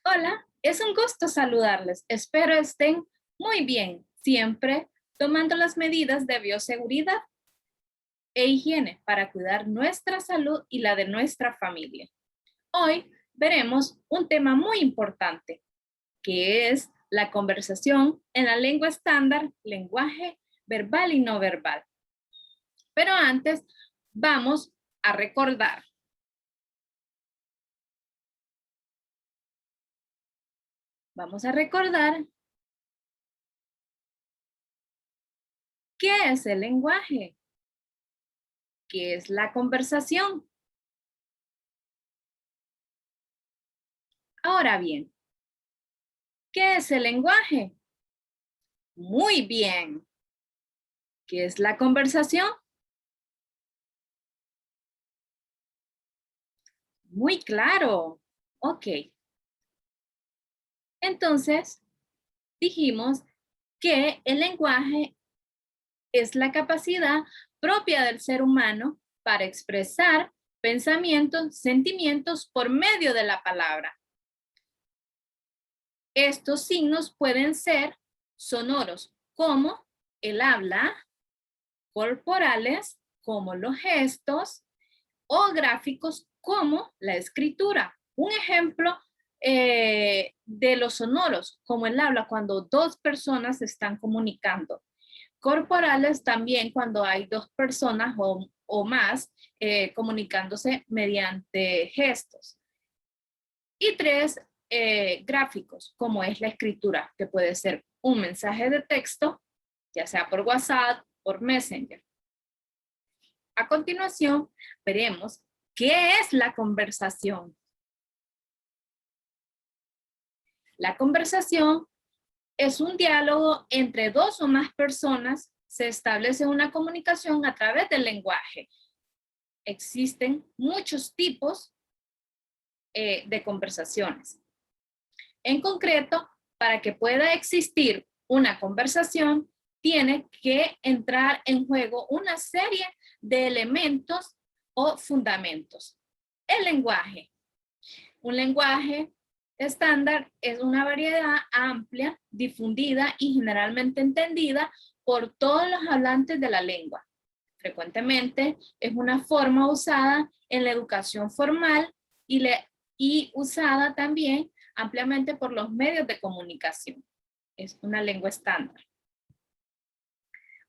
Hola, es un gusto saludarles. Espero estén muy bien, siempre tomando las medidas de bioseguridad e higiene para cuidar nuestra salud y la de nuestra familia. Hoy veremos un tema muy importante, que es la conversación en la lengua estándar, lenguaje verbal y no verbal. Pero antes, vamos a recordar. Vamos a recordar qué es el lenguaje, qué es la conversación. Ahora bien, ¿qué es el lenguaje? Muy bien. ¿Qué es la conversación? Muy claro. Ok. Entonces, dijimos que el lenguaje es la capacidad propia del ser humano para expresar pensamientos, sentimientos por medio de la palabra. Estos signos pueden ser sonoros, como el habla, corporales, como los gestos, o gráficos como la escritura. Un ejemplo de los sonoros, como el habla, cuando dos personas se están comunicando. Corporales también cuando hay dos personas o más comunicándose mediante gestos. Y tres, gráficos, como es la escritura, que puede ser un mensaje de texto, ya sea por WhatsApp, por Messenger. A continuación, veremos qué es la conversación. La conversación es un diálogo entre dos o más personas. Se establece una comunicación a través del lenguaje. Existen muchos tipos de conversaciones. En concreto, para que pueda existir una conversación, tiene que entrar en juego una serie de elementos o fundamentos. El lenguaje. Un lenguaje estándar es una variedad amplia, difundida y generalmente entendida por todos los hablantes de la lengua. Frecuentemente es una forma usada en la educación formal y usada también ampliamente por los medios de comunicación. Es una lengua estándar.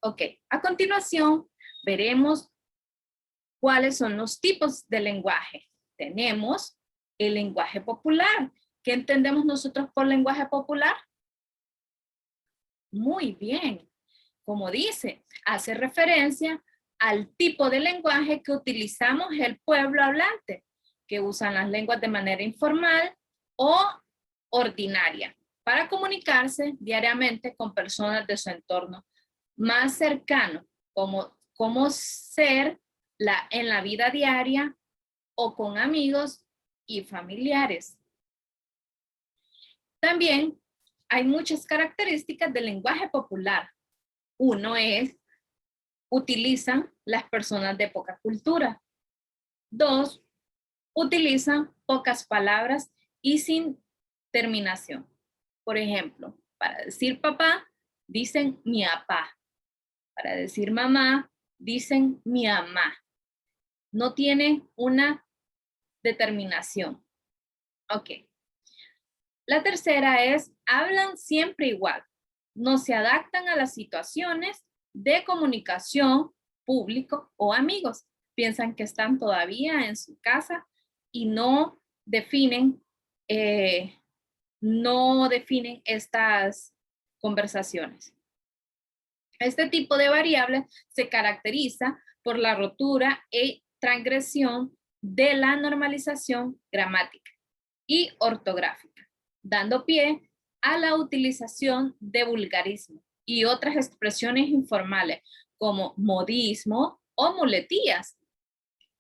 Ok, a continuación veremos cuáles son los tipos de lenguaje. Tenemos el lenguaje popular. ¿Qué entendemos nosotros por lenguaje popular? Muy bien. Como dice, hace referencia al tipo de lenguaje que utilizamos el pueblo hablante, que usan las lenguas de manera informal o ordinaria para comunicarse diariamente con personas de su entorno más cercano, como ser en la vida diaria o con amigos y familiares. También hay muchas características del lenguaje popular. Uno es, utilizan las personas de poca cultura. Dos, utilizan pocas palabras y sin terminación. Por ejemplo, para decir papá, dicen mi apá. Para decir mamá, dicen mi amá. No tienen una determinación. Ok. La tercera es, hablan siempre igual. No se adaptan a las situaciones de comunicación, público o amigos. Piensan que están todavía en su casa y eh, no definen estas conversaciones. Este tipo de variable se caracteriza por la rotura y transgresión de la normalización gramática y ortográfica, dando pie a la utilización de vulgarismo y otras expresiones informales como modismo o muletillas,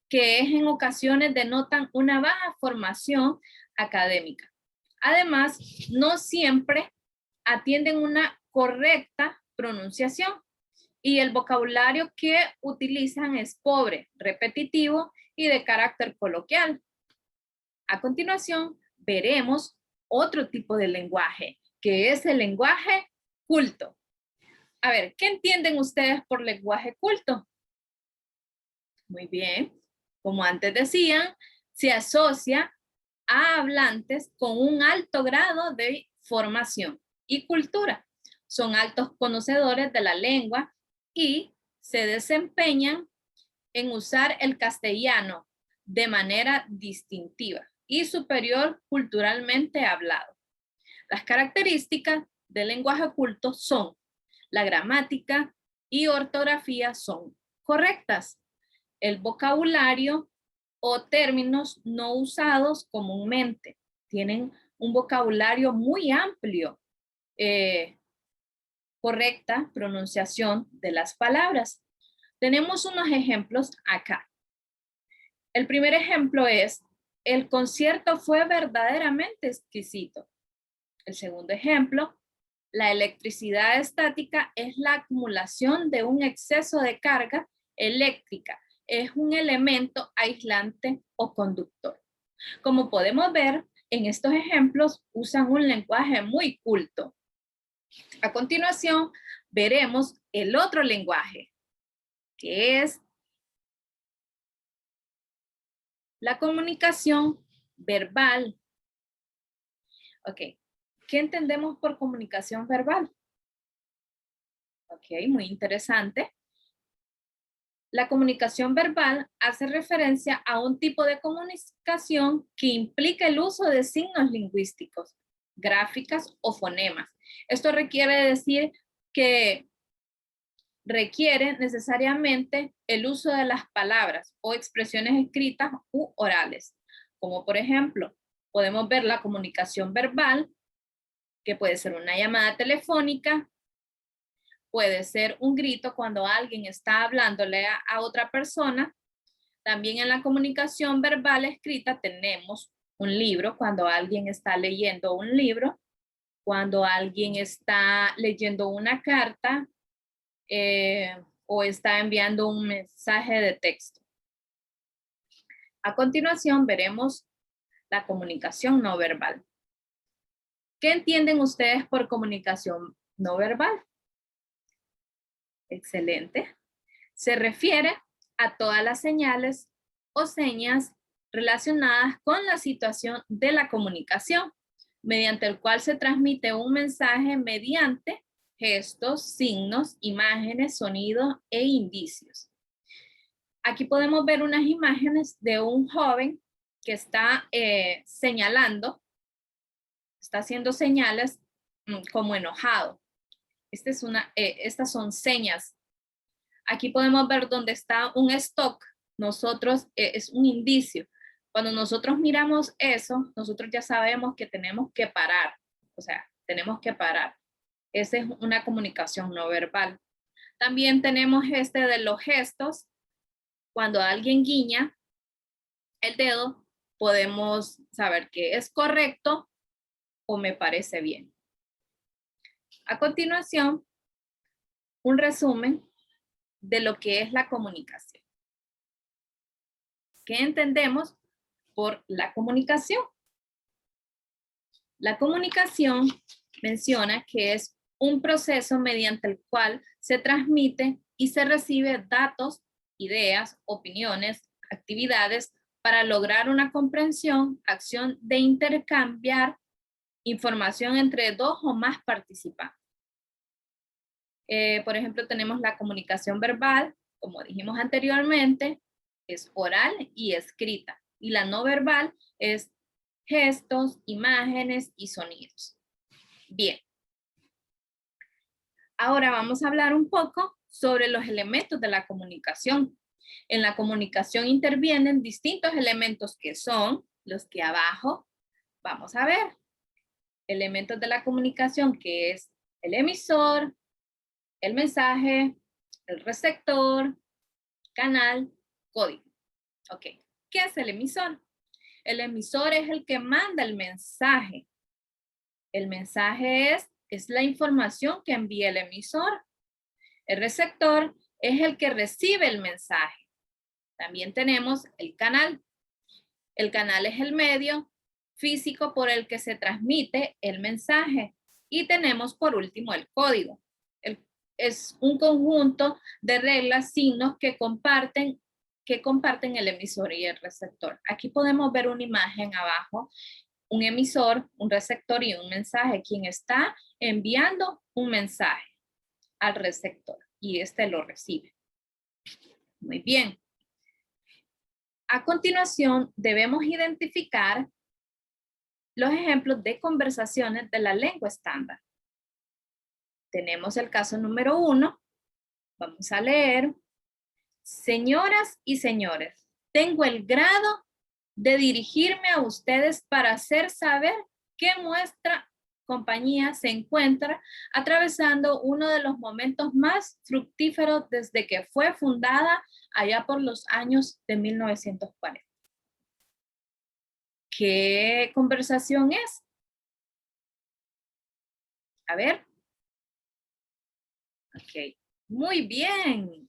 que en ocasiones denotan una baja formación académica. Además, no siempre atienden una correcta pronunciación y el vocabulario que utilizan es pobre, repetitivo y de carácter coloquial. A continuación, veremos otro tipo de lenguaje, que es el lenguaje culto. A ver, ¿qué entienden ustedes por lenguaje culto? Muy bien. Como antes decían, se asocia a hablantes con un alto grado de formación y cultura. Son altos conocedores de la lengua y se desempeñan en usar el castellano de manera distintiva y superior culturalmente hablado. Las características del lenguaje culto son: la gramática y ortografía son correctas. El vocabulario o términos no usados comúnmente tienen un vocabulario muy amplio. Correcta pronunciación de las palabras. Tenemos unos ejemplos acá. El primer ejemplo es: el concierto fue verdaderamente exquisito. El segundo ejemplo: la electricidad estática es la acumulación de un exceso de carga eléctrica. Es un elemento aislante o conductor. Como podemos ver, en estos ejemplos usan un lenguaje muy culto. A continuación, veremos el otro lenguaje, que es la comunicación verbal. Ok, ¿qué entendemos por comunicación verbal? Ok, muy interesante. La comunicación verbal hace referencia a un tipo de comunicación que implica el uso de signos lingüísticos, gráficas o fonemas. Esto requiere decir que requiere necesariamente el uso de las palabras o expresiones escritas u orales. Como por ejemplo, podemos ver la comunicación verbal, que puede ser una llamada telefónica, puede ser un grito cuando alguien está hablándole a otra persona. También en la comunicación verbal escrita tenemos un libro, cuando alguien está leyendo un libro, cuando alguien está leyendo una carta, o está enviando un mensaje de texto. A continuación veremos la comunicación no verbal. ¿Qué entienden ustedes por comunicación no verbal? Excelente. Se refiere a todas las señales o señas relacionadas con la situación de la comunicación, mediante el cual se transmite un mensaje mediante gestos, signos, imágenes, sonidos e indicios. Aquí podemos ver unas imágenes de un joven que está señalando, está haciendo señales como enojado. Estas son señas. Aquí podemos ver dónde está un stop. Nosotros, es un indicio. Cuando nosotros miramos eso, nosotros ya sabemos que tenemos que parar. O sea, tenemos que parar. Esa es una comunicación no verbal. También tenemos de los gestos. Cuando alguien guiña el dedo, podemos saber que es correcto o me parece bien. A continuación, un resumen de lo que es la comunicación. ¿Qué entendemos por la comunicación? La comunicación menciona que es un proceso mediante el cual se transmite y se recibe datos, ideas, opiniones, actividades para lograr una comprensión, acción de intercambiar información entre dos o más participantes. Por ejemplo, tenemos la comunicación verbal, como dijimos anteriormente, es oral y escrita. Y la no verbal es gestos, imágenes y sonidos. Bien. Ahora vamos a hablar un poco sobre los elementos de la comunicación. En la comunicación intervienen distintos elementos que son los que abajo vamos a ver. Elementos de la comunicación que es el emisor, el mensaje, el receptor, canal, código. Ok, ¿qué es el emisor? El emisor es el que manda el mensaje. El mensaje es la información que envía el emisor. El receptor es el que recibe el mensaje. También tenemos el canal. El canal es el medio físico por el que se transmite el mensaje. Y tenemos por último el código. Es un conjunto de reglas, signos que comparten el emisor y el receptor. Aquí podemos ver una imagen abajo, un emisor, un receptor y un mensaje. Quien está enviando un mensaje al receptor y este lo recibe. Muy bien. A continuación, debemos identificar los ejemplos de conversaciones de la lengua estándar. Tenemos el caso número 1. Vamos a leer. Señoras y señores, tengo el grado de dirigirme a ustedes para hacer saber que nuestra compañía se encuentra atravesando uno de los momentos más fructíferos desde que fue fundada allá por los años de 1940. ¿Qué conversación es? A ver. Ok, muy bien.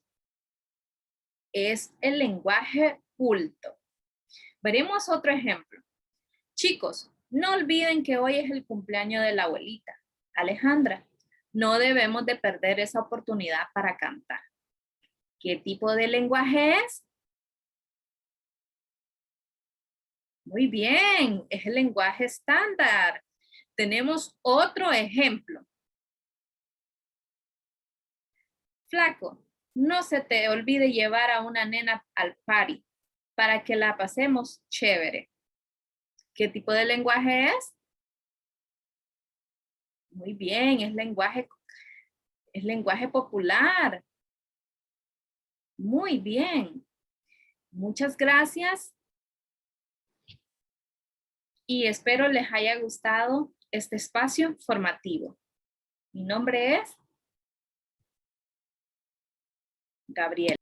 Es el lenguaje culto. Veremos otro ejemplo. Chicos, no olviden que hoy es el cumpleaños de la abuelita, Alejandra. No debemos de perder esa oportunidad para cantar. ¿Qué tipo de lenguaje es? Muy bien, es el lenguaje estándar. Tenemos otro ejemplo. Flaco, no se te olvide llevar a una nena al party para que la pasemos chévere. ¿Qué tipo de lenguaje es? Muy bien, es lenguaje popular. Muy bien. Muchas gracias y espero les haya gustado este espacio formativo. Mi nombre es Gabriela.